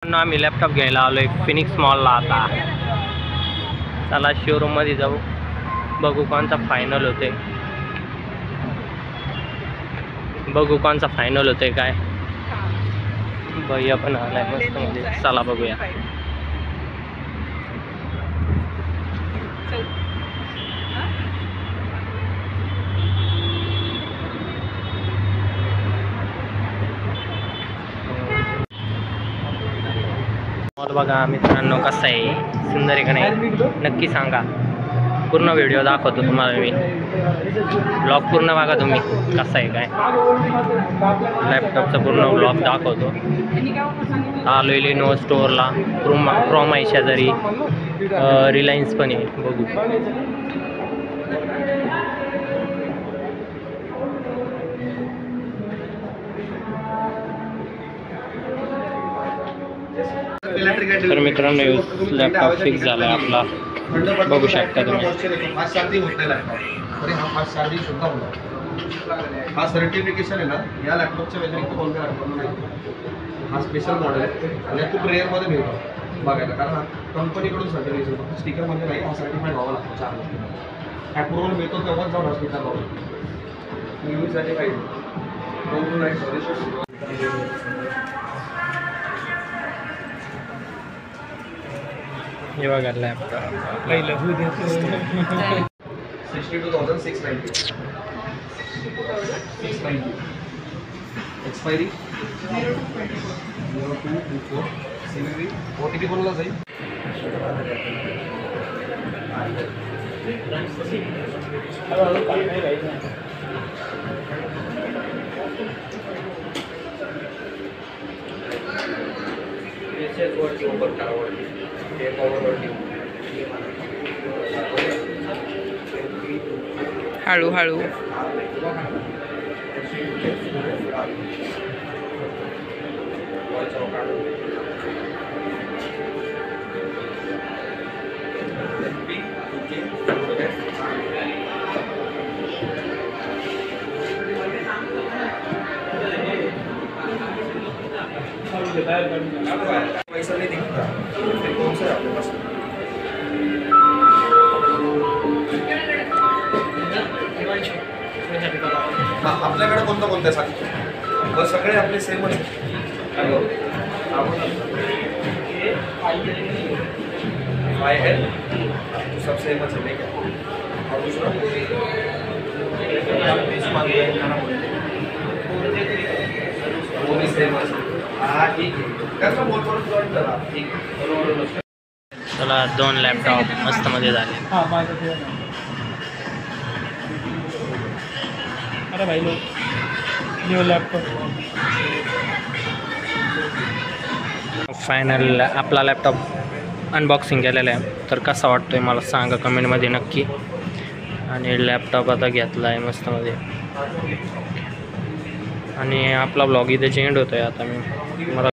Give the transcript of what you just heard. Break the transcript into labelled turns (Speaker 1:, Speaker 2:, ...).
Speaker 1: आम्ही लॅपटॉप घ्यायला आलोय फिनिक्स मॉलला। आता चला शोरूम मध्ये जाऊ, बघू कोणचा फायनल होते, बघू कोणचा फायनल होते काय। भैया पण आलाय मस्त मध्ये, चला बघूया। मॉल बघा मित्रांनो कसा आहे, सुंदर आहे का नाही नक्की सांगा। पूर्ण व्हिडिओ दाखवतो तुम्हाला मी, ब्लॉग पूर्ण बघा तुम्ही कसा आहे काय। लॅपटॉपचा पूर्ण ब्लॉग दाखवतो। आलोय लिनोवो स्टोअरला, क्रोम आहे शेजारी, रिलायन्स पण आहे बघू। तर मित्रांनो लॅपटॉप फिक्स झाला आहे आपला, बघू शकता तुम्ही।
Speaker 2: हा सर्टिफिकेशन आहे ना या लॅपटॉपच्या व्यतिरिक्त कोणत्या लॅपटॉपला नाही। हा स्पेशल मॉडेल आहे आणि खूप रेअरमध्ये मिळतो बघायला, कारण हा कंपनीकडून सर्टिफिकेशन फक्त स्टिकरमध्ये नाही, हा सर्टिफाईड व्हावा लागतो 4 वर्ष। ॲप्रुव्हल मिळतो तेव्हाच जाऊन हॉस्पिटल लावतो यूसाठी पाहिजे।
Speaker 1: हे बघा लॅपटॉप पहिलं
Speaker 2: 62,690 एक्सपायरी 0224 CVV OTP बोलला जाईल।
Speaker 3: हळूहळू
Speaker 2: पैसा नहीं दिखता कौन सा है आपके पास? हाँ आपल्याकडे कोणतं कोणतं सांग, बस सगळे आपले सेमच आहे। IL सब सेमच है ठीक है। और दूसरा वो भी सेमच है। हाँ ठीक है, कैसा बोल बोल जॉइन करा ठीक है।
Speaker 1: चला 2 लॅपटॉप मस्त मध्ये झाले।
Speaker 3: अरे भाई लोग न्यू लॅपटॉप
Speaker 1: फायनल आपला लॅपटॉप अनबॉक्सिंग केलेला आहे, तर कसा वाटतोय मला सांगा कमेंटमध्ये नक्की। आणि लॅपटॉप आता घेतला आहे मस्तमध्ये, आणि आपला ब्लॉग इथे चेंज होतो आहे आता। मी मला